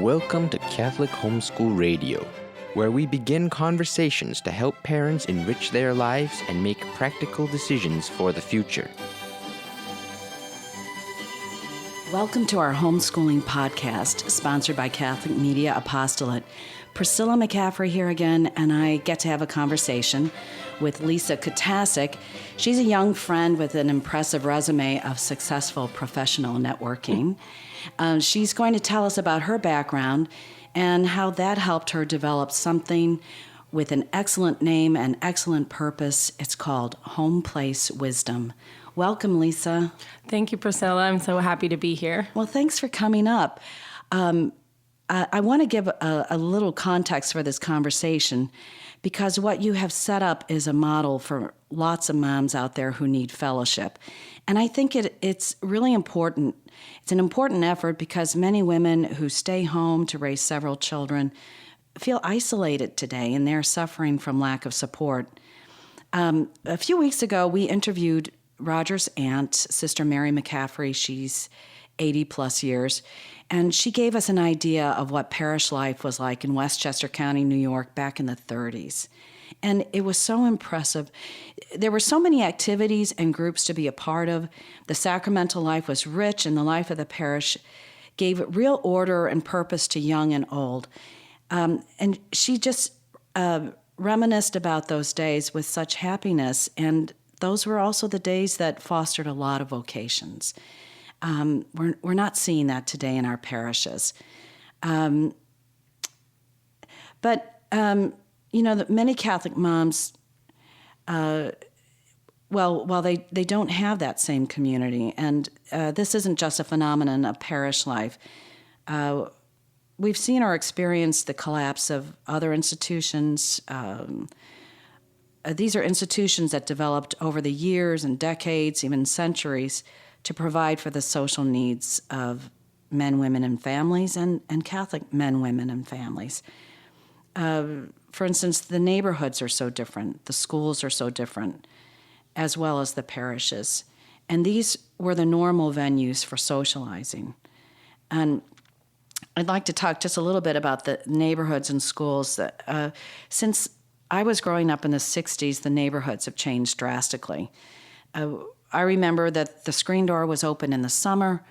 Welcome to Catholic Homeschool Radio, where we begin conversations to help parents enrich their lives and make practical decisions for the future. Welcome to our homeschooling podcast, sponsored by Catholic Media Apostolate. Priscilla McCaffrey here again, and I get to have a conversation with Lisa Kotasek. She's a young friend with an impressive resume of successful professional networking. She's going to tell us about her background and how that helped her develop something with an excellent name and excellent purpose. It's called Homeplace Wisdom. Welcome, Lisa. Thank you, Priscilla. I'm so happy to be here. Well, thanks for coming up. I want to give a little context for this conversation because what you have set up is a model for lots of moms out there who need fellowship. And I think it's really important. It's an important effort because many women who stay home to raise several children feel isolated today, and they're suffering from lack of support. A few weeks ago, we interviewed Roger's aunt, Sister Mary McCaffrey. She's 80 plus years. And she gave us an idea of what parish life was like in Westchester County, New York, back in the 30s. And it was so impressive. There were so many activities and groups to be a part of. The sacramental life was rich, and the life of the parish gave real order and purpose to young and old. And she just reminisced about those days with such happiness. And those were also the days that fostered a lot of vocations. We're not seeing that today in our parishes. But many Catholic moms, while they don't have that same community, and this isn't just a phenomenon of parish life. We've seen or experienced the collapse of other institutions. These are institutions that developed over the years and decades, even centuries, to provide for the social needs of men, women, and families, and Catholic men, women, and families. For instance, the neighborhoods are so different, the schools are so different, as well as the parishes. And these were the normal venues for socializing. And I'd like to talk just a little bit about the neighborhoods and schools. Since I was growing up in the 60s, the neighborhoods have changed drastically. I remember that the screen door was open in the summer.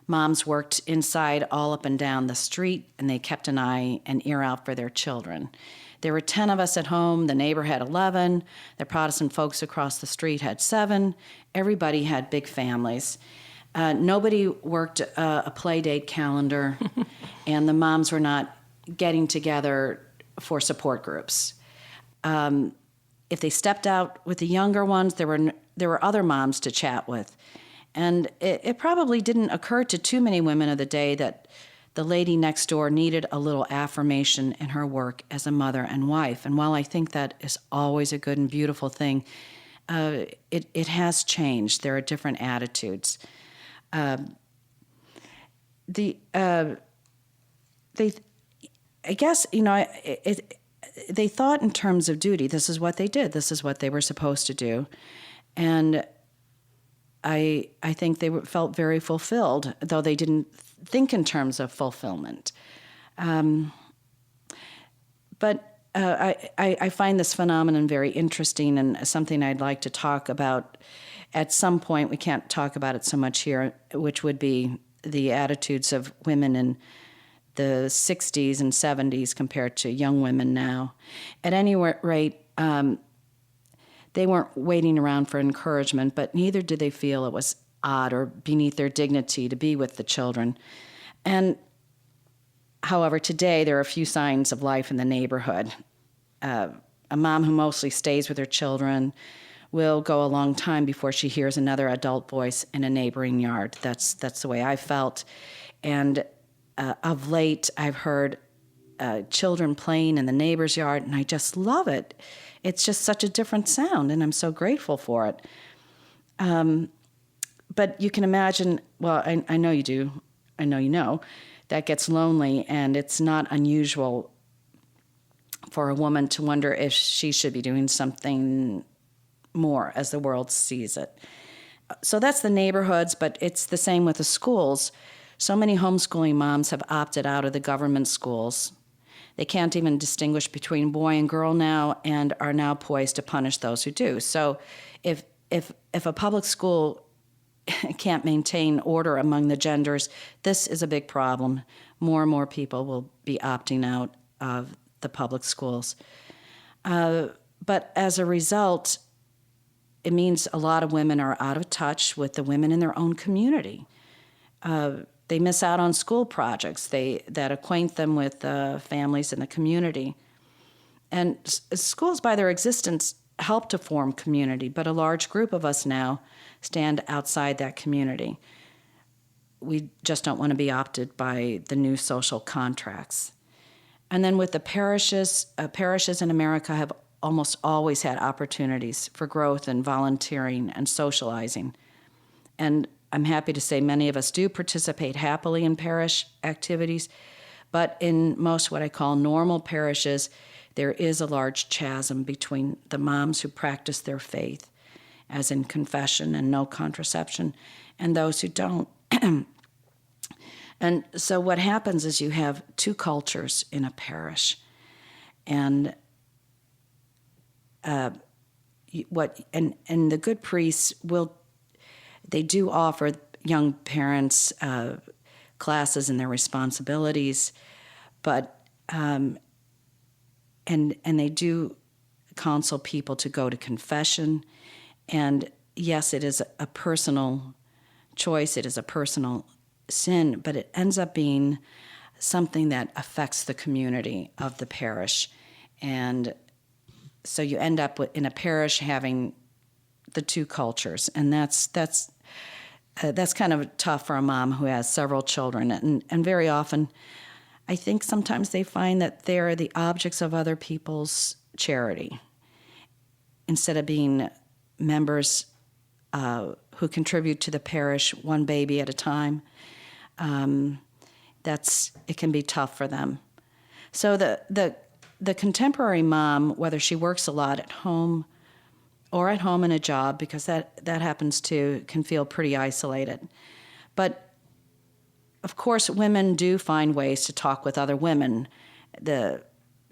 Moms worked inside all up and down the street, and they kept an eye and ear out for their children. There were 10 of us at home. The neighbor had 11. The Protestant folks across the street had 7. Everybody had big families. Nobody worked a play date calendar, and the moms were not getting together for support groups. If they stepped out with the younger ones, there were other moms to chat with. And it probably didn't occur to too many women of the day that the lady next door needed a little affirmation in her work as a mother and wife. And while I think that is always a good and beautiful thing, it has changed. There are different attitudes. They thought in terms of duty. This is what they did. This is what they were supposed to do. And I think they felt very fulfilled, though they didn't think in terms of fulfillment. But I find this phenomenon very interesting and something I'd like to talk about at some point. We can't talk about it so much here, which would be the attitudes of women in the 60s and 70s compared to young women now. At any rate, they weren't waiting around for encouragement, but neither did they feel it was odd or beneath their dignity to be with the children. And, however, today there are a few signs of life in the neighborhood. A mom who mostly stays with her children will go a long time before she hears another adult voice in a neighboring yard. That's the way I felt. And of late, I've heard children playing in the neighbor's yard, and I just love it. It's just such a different sound, and I'm so grateful for it. But you can imagine, well, I know you do, I know you know, that gets lonely, and it's not unusual for a woman to wonder if she should be doing something more as the world sees it. So that's the neighborhoods, but it's the same with the schools. So many homeschooling moms have opted out of the government schools. They can't even distinguish between boy and girl now, and are now poised to punish those who do. So if a public school can't maintain order among the genders, this is a big problem. More and more people will be opting out of the public schools. But as a result, it means a lot of women are out of touch with the women in their own community. They miss out on school projects that acquaint them with families in the community. And schools, by their existence, help to form community, but a large group of us now stand outside that community. We just don't want to be opted by the new social contracts. And then with the parishes in America have almost always had opportunities for growth and volunteering and socializing. And I'm happy to say many of us do participate happily in parish activities, but in most what I call normal parishes, there is a large chasm between the moms who practice their faith, as in confession and no contraception, and those who don't. And so what happens is you have two cultures in a parish, and the good priests they do offer young parents classes in their responsibilities, but and they do counsel people to go to confession. And yes, it is a personal choice, it is a personal sin, but it ends up being something that affects the community of the parish. And so you end up in a parish having the two cultures, and that's kind of tough for a mom who has several children. And very often, I think sometimes they find that they're the objects of other people's charity instead of being members who contribute to the parish one baby at a time. It can be tough for them. So the contemporary mom, whether she works a lot at home or at home in a job, because that happens too, can feel pretty isolated. But of course, women do find ways to talk with other women. The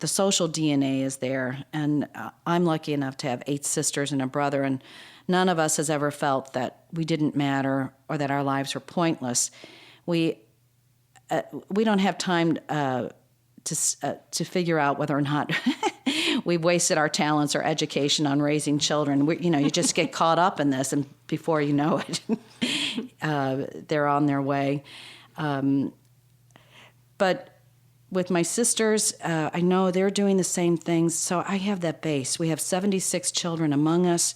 social DNA is there, and I'm lucky enough to have 8 sisters and a brother, and none of us has ever felt that we didn't matter or that our lives were pointless. We don't have time to figure out whether or not we've wasted our talents or education on raising children. You just get caught up in this, and before you know it, they're on their way. But with my sisters, I know they're doing the same things, so I have that base. We have 76 children among us,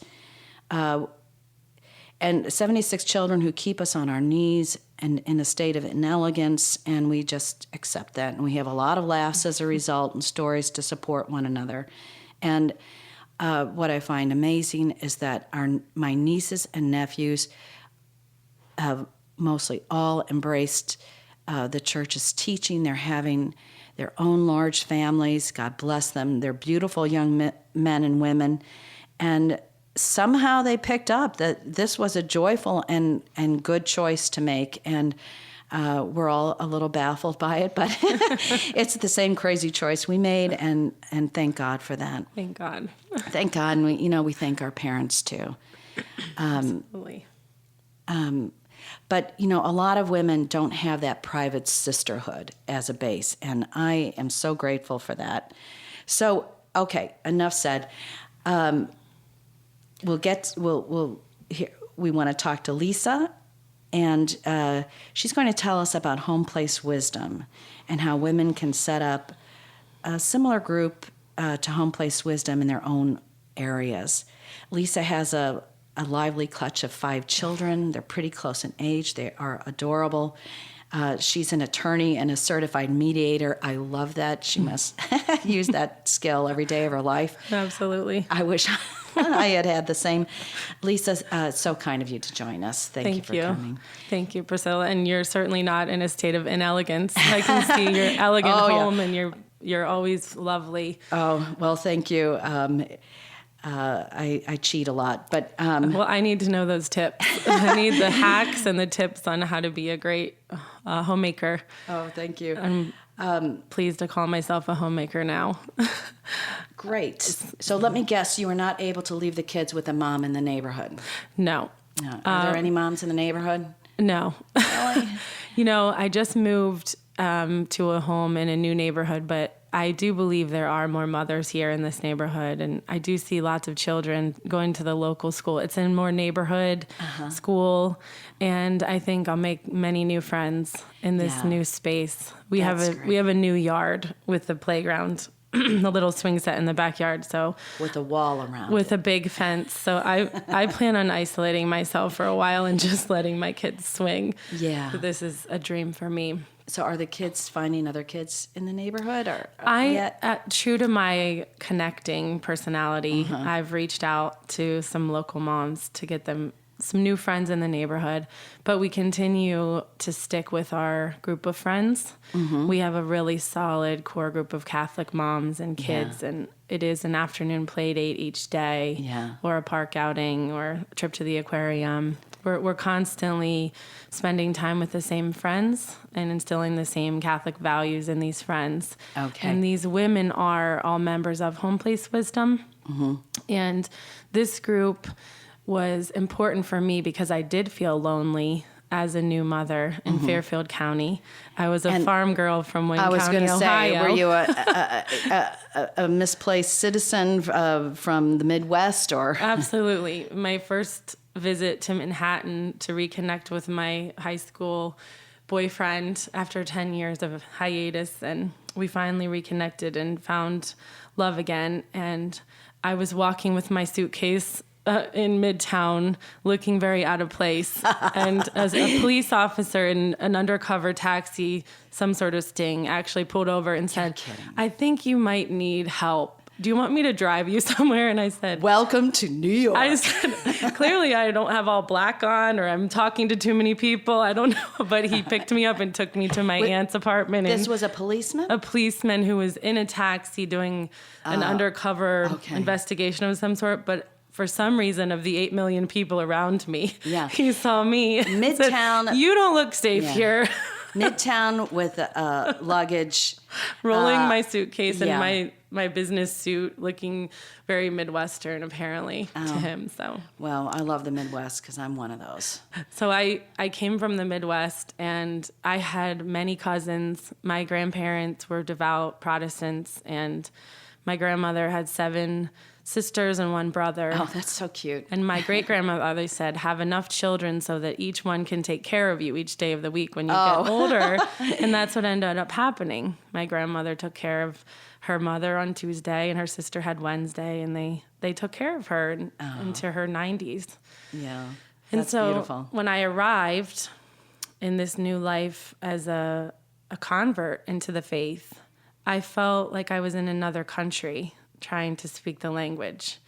and 76 children who keep us on our knees and in a state of inelegance, and we just accept that. And we have a lot of laughs as a result and stories to support one another. And what I find amazing is that my nieces and nephews have mostly all embraced the church's teaching. They're having their own large families. God bless them. They're beautiful young men and women. And somehow they picked up that this was a joyful and good choice to make. And we're all a little baffled by it, but it's the same crazy choice we made, and thank God for that. Thank God. Thank God, and we thank our parents too. Absolutely. But, a lot of women don't have that private sisterhood as a base, and I am so grateful for that. So, okay, enough said. We want to talk to Lisa, and she's going to tell us about Homeplace Wisdom and how women can set up a similar group to Homeplace Wisdom in their own areas. Lisa has a lively clutch of 5 children. They're pretty close in age. They are adorable. She's an attorney and a certified mediator. I love that. She must use that skill every day of her life. Absolutely. I wish I had the same. Lisa, it's so kind of you to join us. Thank you for coming. Thank you, Priscilla. And you're certainly not in a state of inelegance. I can see your elegant home, and you're always lovely. Oh, well, thank you. I cheat a lot, but Well, I need to know those tips. I need the hacks and the tips on how to be a great homemaker. oh, thank you. I'm pleased to call myself a homemaker now. Great. So let me guess, you were not able to leave the kids with a mom in the neighborhood. No. Are there any moms in the neighborhood? No. Really? I just moved to a home in a new neighborhood, but I do believe there are more mothers here in this neighborhood, and I do see lots of children going to the local school. It's in more neighborhood school, and I think I'll make many new friends in this new space. We have a new yard with the playground, the little swing set in the backyard. So With a wall around with a big fence. So I plan on isolating myself for a while and just letting my kids swing. Yeah. So this is a dream for me. So are the kids finding other kids in the neighborhood, or True to my connecting personality, I've reached out to some local moms to get them some new friends in the neighborhood, but we continue to stick with our group of friends. We have a really solid core group of Catholic moms and kids, and it is an afternoon play date each day, or a park outing, or a trip to the aquarium. We're constantly spending time with the same friends and instilling the same Catholic values in these friends. Okay. And these women are all members of Homeplace Wisdom. And this group was important for me because I did feel lonely as a new mother in Fairfield County. I was a farm girl from Wayne County, Ohio. I was going to say, were you a misplaced citizen from the Midwest, or? Absolutely. My first visit to Manhattan to reconnect with my high school boyfriend after 10 years of hiatus, and we finally reconnected and found love again. And I was walking with my suitcase in Midtown, looking very out of place. And as a police officer in an undercover taxi, some sort of sting, actually pulled over and said, "I think you might need help. Do you want me to drive you somewhere?" And I said, "Welcome to New York." I said, "Clearly I don't have all black on, or I'm talking to too many people. I don't know." But he picked me up and took me to my aunt's apartment. This was a policeman? A policeman who was in a taxi doing an undercover investigation of some sort. But for some reason, of the 8 million people around me, he saw me. Midtown. Said, "You don't look safe here." Midtown with luggage. Rolling my suitcase and my business suit, looking very Midwestern, apparently, to him. So, well, I love the Midwest because I'm one of those. So I came from the Midwest, and I had many cousins. My grandparents were devout Protestants, and my grandmother had 7 sisters and 1 brother. Oh, that's so cute. And my great-grandmother always said, "Have enough children so that each one can take care of you each day of the week when you get older." And that's what ended up happening. My grandmother took care of her mother on Tuesday, and her sister had Wednesday, and they took care of her into her 90s. Yeah, that's and so beautiful. When I arrived in this new life as a convert into the faith, I felt like I was in another country trying to speak the language.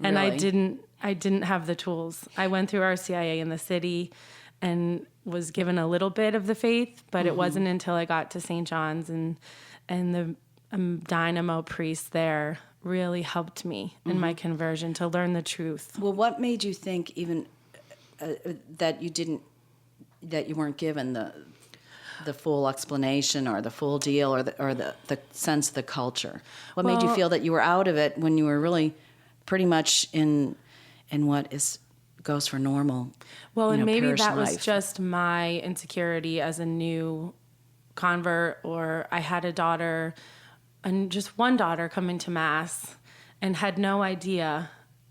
And Really? I didn't have the tools. I went through RCIA in the city and was given a little bit of the faith, but it wasn't until I got to St. John's and the dynamo priest there really helped me in my conversion to learn the truth. Well, what made you think even that you weren't given the full explanation or the full deal or the sense of the culture? What made you feel that you were out of it when you were really pretty much in what goes for normal? Well, and maybe parish that was life? just my insecurity as a new convert, or I had a daughter, and just one daughter, coming to Mass and had no idea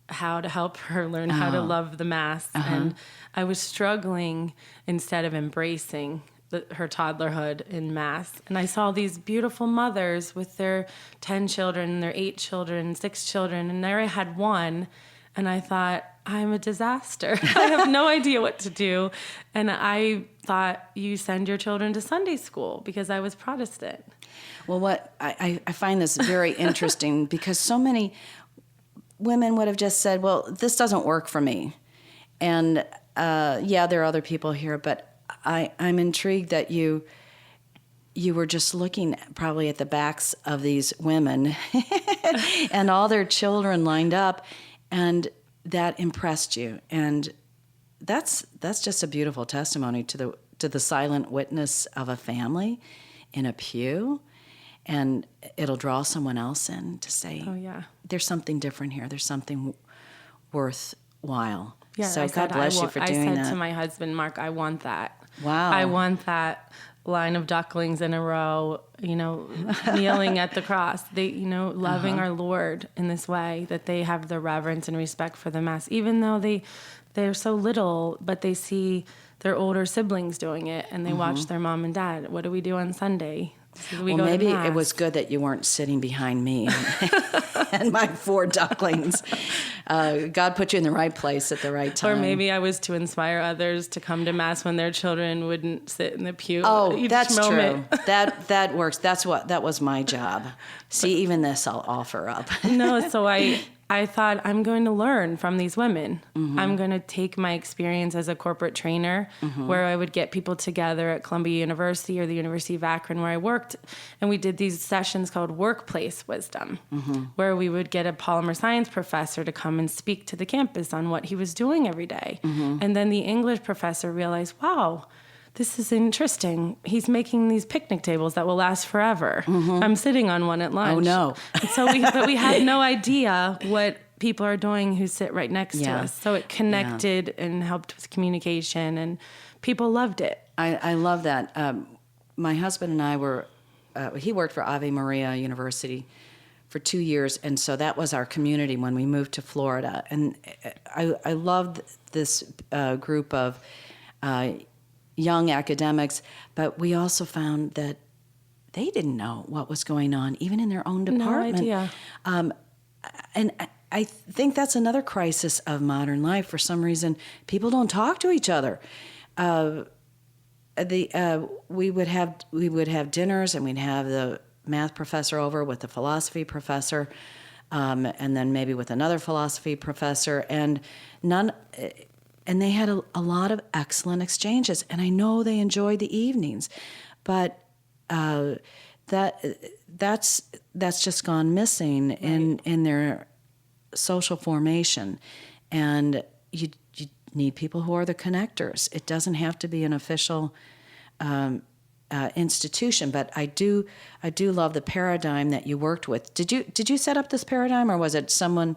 how to help her learn how to love the Mass. And I was struggling instead of embracing her toddlerhood in Mass. And I saw these beautiful mothers with their 10 children, their 8 children, 6 children, and there I had one, and I thought, I'm a disaster. I have no idea what to do. And I thought, you send your children to Sunday school, because I was Protestant. Well, what I find this very interesting because so many women would have just said, well, this doesn't work for me. And there are other people here, but I'm intrigued that you were just looking probably at the backs of these women and all their children lined up, And that impressed you. And that's just a beautiful testimony to the silent witness of a family in a pew. And it'll draw someone else in to say, oh yeah, there's something different here. There's something worthwhile. Yeah, so God bless you for doing that. I said to my husband, Mark, I want that. Wow. I want that line of ducklings in a row, kneeling at the cross. They, loving our Lord in this way, that they have the reverence and respect for the Mass, even though they're so little, but they see their older siblings doing it, and they watch their mom and dad. What do we do on Sunday? Well, maybe it was good that you weren't sitting behind me and my 4 ducklings. God put you in the right place at the right time. Or maybe I was to inspire others to come to Mass when their children wouldn't sit in the pew. Oh, that's moment. True. That works. That was my job. See, even this I'll offer up. No, so I thought, I'm going to learn from these women. I'm going to take my experience as a corporate trainer, where I would get people together at Columbia University or the University of Akron where I worked, and we did these sessions called Workplace Wisdom, where we would get a polymer science professor to come and speak to the campus on what he was doing every day. And then the English professor realized, wow, this is interesting. He's making these picnic tables that will last forever. I'm sitting on one at lunch. Oh, no. But we had no idea what people are doing who sit right next to us. So it connected and helped with communication, and people loved it. I love that. My husband and I he worked for Ave Maria University for 2 years, and so that was our community when we moved to Florida. And I loved this group of young academics, but we also found that they didn't know what was going on, even in their own department. No idea. And I think that's another crisis of modern life. For some reason, people don't talk to each other. We would have dinners, and we'd have the math professor over with the philosophy professor, and then maybe with another philosophy professor, and they had a lot of excellent exchanges, and I know they enjoyed the evenings, but that's just gone missing in their social formation, and you need people who are the connectors. It doesn't have to be an official institution, but I do love the paradigm that you worked with. Did you set up this paradigm, or was it someone?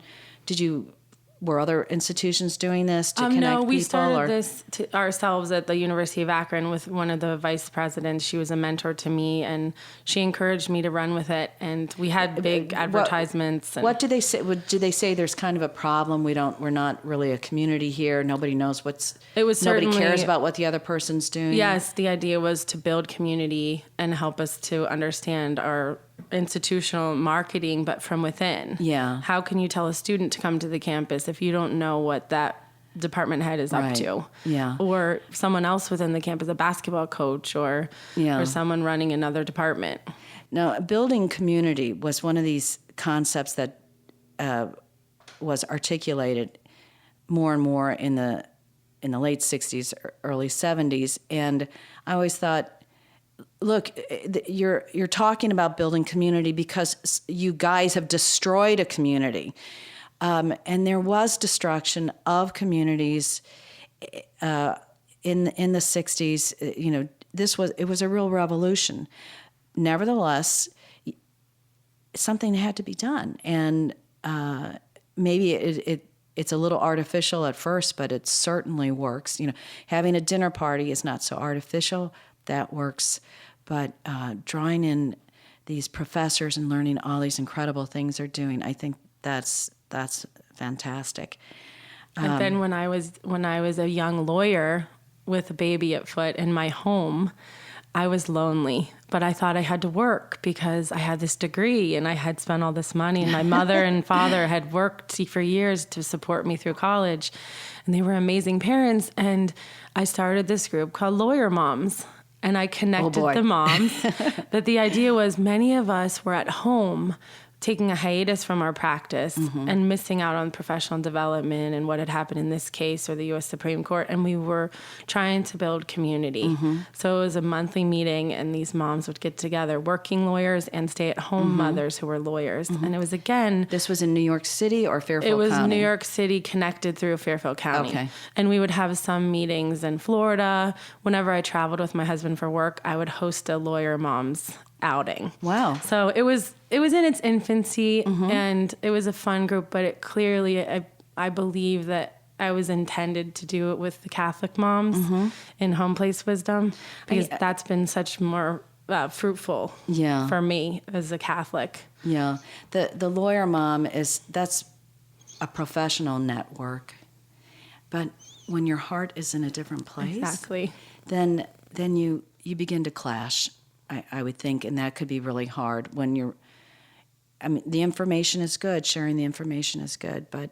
Were other institutions doing this to connect people? No, we started this ourselves at the University of Akron with one of the vice presidents. She was a mentor to me, and she encouraged me to run with it. And we had big advertisements. What did they say? Did they say there's kind of a problem? We're not really a community here. Nobody knows nobody cares about what the other person's doing. Yes, the idea was to build community and help us to understand our institutional marketing, but from within. Yeah. How can you tell a student to come to the campus if you don't know what that department head is up to? Yeah. Or someone else within the campus, a basketball coach or someone running another department. Now, building community was one of these concepts that was articulated more and more in the late 60s, early 70s, and I always thought, look, you're talking about building community because you guys have destroyed a community, and there was destruction of communities in the 60s. It was a real revolution. Nevertheless, something had to be done, and maybe it's a little artificial at first, but it certainly works. Having a dinner party is not so artificial. That works. But drawing in these professors and learning all these incredible things they're doing, I think that's fantastic. And then when I was a young lawyer with a baby at foot in my home, I was lonely, but I thought I had to work because I had this degree and I had spent all this money, and my mother and father had worked for years to support me through college, and they were amazing parents. And I started this group called Lawyer Moms. And I connected the moms. But the idea was many of us were at home taking a hiatus from our practice and missing out on professional development and what had happened in this case or the U.S. Supreme Court. And we were trying to build community. So it was a monthly meeting, and these moms would get together, working lawyers and stay-at-home mothers who were lawyers. And it was, again... This was in New York City or Fairfield County? It was New York City connected through Fairfield County. Okay. And we would have some meetings in Florida. Whenever I traveled with my husband for work, I would host a lawyer mom's outing. Wow. So it was in its infancy, and it was a fun group, but it clearly, I believe that I was intended to do it with the Catholic moms in Homeplace Wisdom, because that's been such more fruitful for me as a Catholic. Yeah. The lawyer mom that's a professional network, but when your heart is in a different place, Exactly. then you begin to clash, I would think, and that could be really hard when you're, I mean, the information is good, sharing the information is good, but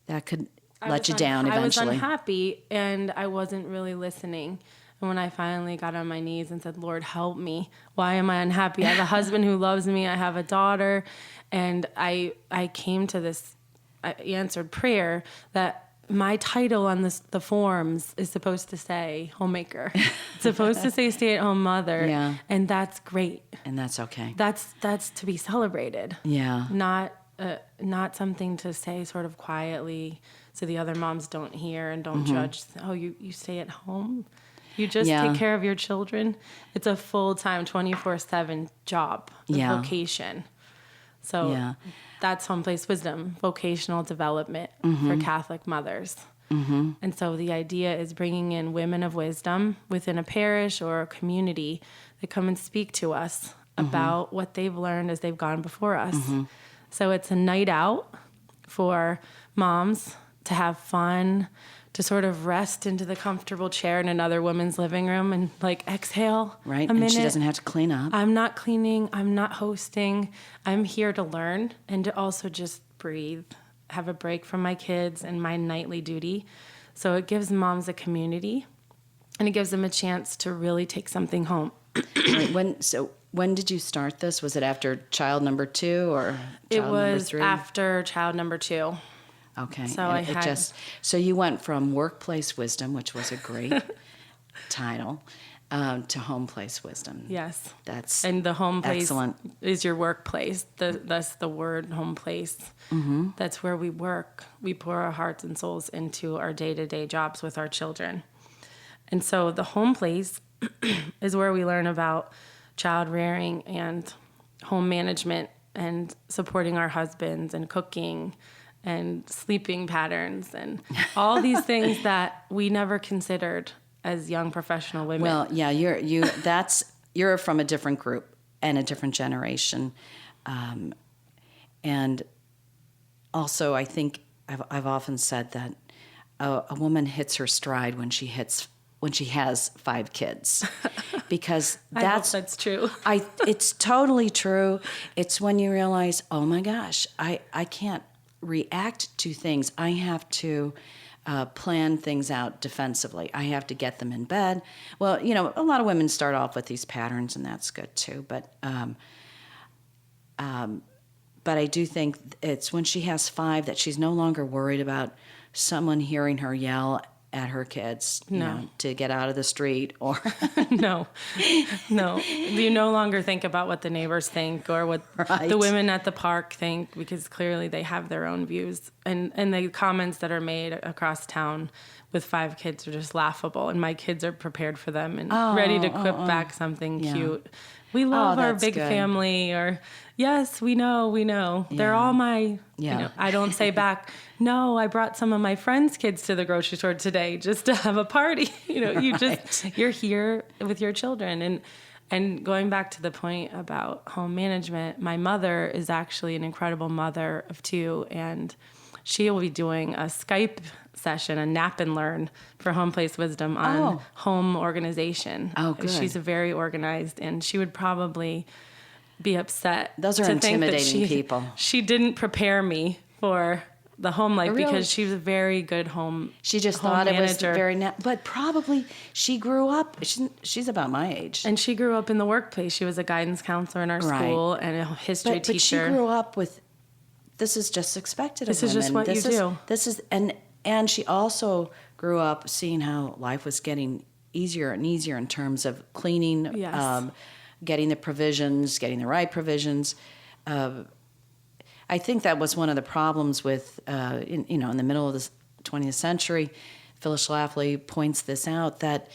that could let you down eventually. I was unhappy, and I wasn't really listening. And when I finally got on my knees and said, Lord, help me. Why am I unhappy? I have a husband who loves me. I have a daughter. And I came to this, I answered prayer that my title on the forms is supposed to say homemaker. It's supposed to say stay-at-home mother. Yeah. And that's great. And that's okay. That's to be celebrated. Yeah. Not something to say sort of quietly so the other moms don't hear and don't judge. Oh, you stay at home? You just take care of your children? It's a full-time, 24/7 job, a vocation. So that's Homeplace Wisdom, vocational development for Catholic mothers. And so the idea is bringing in women of wisdom within a parish or a community that come and speak to us about what they've learned as they've gone before us. So it's a night out for moms to have fun, to sort of rest into the comfortable chair in another woman's living room and like exhale right. a minute. And she doesn't have to clean up. I'm not cleaning. I'm not hosting. I'm here to learn and to also just breathe, have a break from my kids and my nightly duty. So it gives moms a community, and it gives them a chance to really take something home. When did you start this? Was it after child number 2 or child number 3? It was after child number 2. Okay. So so you went from Workplace Wisdom, which was a great title, to Homeplace Wisdom. Yes. And the home place excellent. Is your workplace. That's the word, home place. That's where we work. We pour our hearts and souls into our day-to-day jobs with our children. And so the home place is where we learn about child rearing and home management and supporting our husbands and cooking and sleeping patterns and all these things that we never considered as young professional women. Well, yeah, you're from a different group and a different generation, and also I think I've often said that a woman hits her stride when she has 5 kids, because that's true. It's totally true. It's when you realize, oh my gosh, I can't react to things. I have to plan things out defensively. I have to get them in bed. Well, a lot of women start off with these patterns, and that's good too. But I do think it's when she has 5 that she's no longer worried about someone hearing her yell at her kids, to get out of the street or No. You no longer think about what the neighbors think or what the women at the park think, because clearly they have their own views. And the comments that are made across town with 5 kids are just laughable. And my kids are prepared for them and ready to quip back something cute. We love our big family, or yes, we know. Yeah. They're all my, I don't say back, no, I brought some of my friends' kids to the grocery store today just to have a party. You're here with your children. And going back to the point about home management, my mother is actually an incredible mother of 2, and she will be doing a Skype session, a nap and learn for Homeplace Wisdom on home organization. Oh, good. She's very organized, and she would probably be upset. Those are intimidating people. She didn't prepare me for the home life Really? because she was a very good home. She just home thought manager. it was very but probably she grew up. She's about my age, And she grew up in the workplace. She was a guidance counselor in our Right. school and a history but she teacher. grew up with this is just expected This of is women. just what you do. This is and she also grew up seeing how life was getting easier and easier in terms of cleaning, Yes. getting the provisions, getting the right provisions. I think that was one of the problems with, in the middle of the 20th century. Phyllis Schlafly points this out, that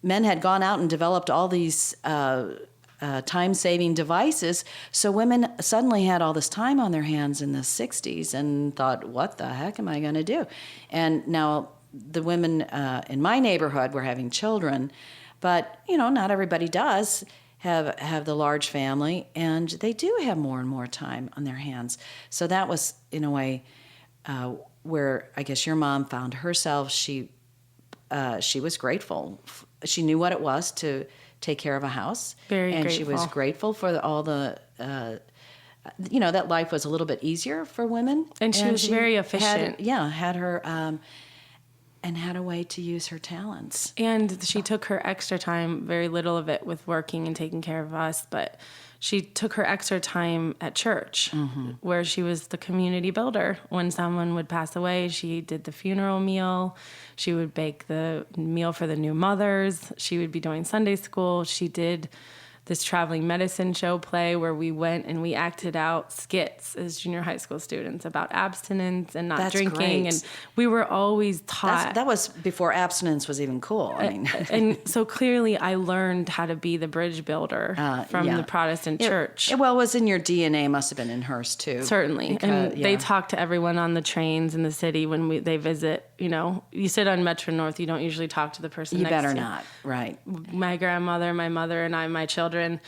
men had gone out and developed all these time-saving devices, so women suddenly had all this time on their hands in the 60s and thought, what the heck am I going to do? And now the women in my neighborhood were having children, but, not everybody does have the large family, and they do have more and more time on their hands. So that was, in a way, where I guess your mom found herself. She was grateful. She knew what it was to take care of a house. Very and grateful. she was grateful for all the, that life was a little bit easier for women. And she was very efficient. Had her, and had a way to use her talents. And she took her extra time, very little of it with working and taking care of us, but she took her extra time at church, where she was the community builder. When someone would pass away, she did the funeral meal. She would bake the meal for the new mothers. She would be doing Sunday school. She did this traveling medicine show play where we went and we acted out skits as junior high school students about abstinence and not That's drinking. great. And we were always taught. That was before abstinence was even cool. I mean, And so clearly I learned how to be the bridge builder from yeah. the Protestant church. It was in your DNA, must have been in hers too. Certainly. Because- And they talk to everyone on the trains in the city when they visit. You sit on Metro North, you don't usually talk to the person You next better to you. not, right? My grandmother, my mother, and my children,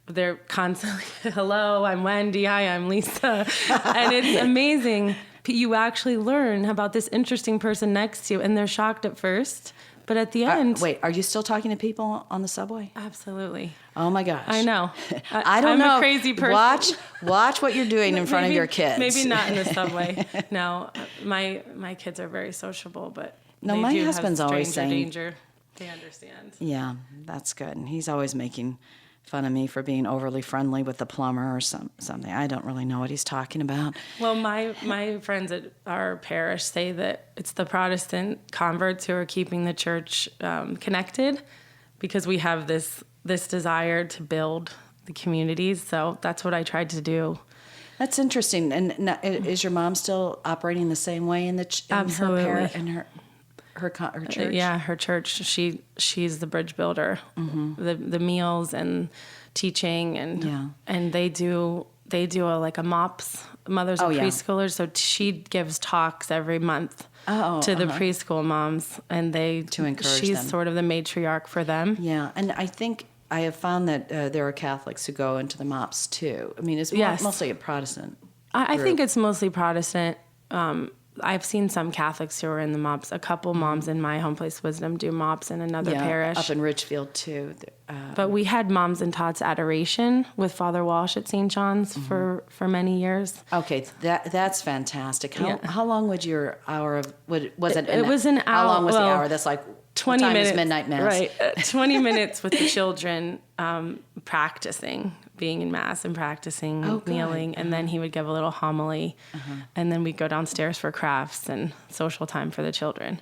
they're constantly, hello, I'm Wendy, hi, I'm Lisa. And it's amazing. You actually learn about this interesting person next to you, and they're shocked at first. But at the end... Wait, are you still talking to people on the subway? Absolutely. Oh my gosh. I know. I don't I'm know. a crazy person. Watch what you're doing in front of your kids. Maybe not in the subway. No, my kids are very sociable, but No, they my do husband's have always stranger saying- danger. They understand. Yeah, that's good. And he's always making fun of me for being overly friendly with the plumber or something. I don't really know what he's talking about. Well, my friends at our parish say that it's the Protestant converts who are keeping the church connected, because we have this desire to build the communities. So that's what I tried to do. That's interesting. And now, is your mom still operating the same way in Absolutely. Her church? Yeah, her church. She's the bridge builder. The meals and teaching and they do a MOPS. Mothers of preschoolers. So she gives talks every month to the preschool moms, and to encourage she's them. sort of the matriarch for them. Yeah, and I think I have found that there are Catholics who go into the MOPS too. I mean, it's Yes. mostly a Protestant. I group. think it's mostly Protestant. I've seen some Catholics who are in the MOPS. A couple moms in my Homeplace Wisdom do MOPS in another parish. Up in Richfield too. But we had Moms and Tots Adoration with Father Walsh at St. John's for many years. Okay, that's fantastic. How long would your hour of was it? It was an hour. How long was the well, hour? That's like 20 what time minutes. is midnight mass? Right. 20 minutes with the children practicing being in mass and practicing kneeling. And then he would give a little homily. And then we'd go downstairs for crafts and social time for the children.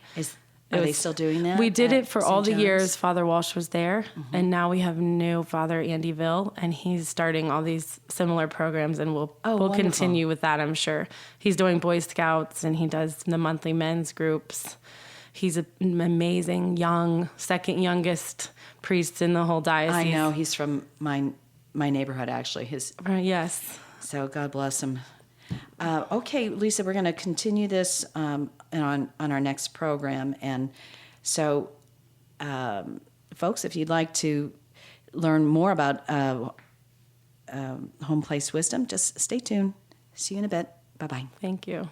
Are they still doing that? We did at it for St. all the John's? years Father Walsh was there. And now we have new Father Andy Ville, and he's starting all these similar programs, and we'll wonderful. continue with that, I'm sure. He's doing Boy Scouts, and he does the monthly men's groups. He's an amazing, second youngest priest in the whole diocese. I know, he's from my neighborhood, actually. Yes. So God bless him. Okay, Lisa, we're going to continue this on our next program. And so, folks, if you'd like to learn more about Homeplace Wisdom, just stay tuned. See you in a bit. Bye-bye. Thank you.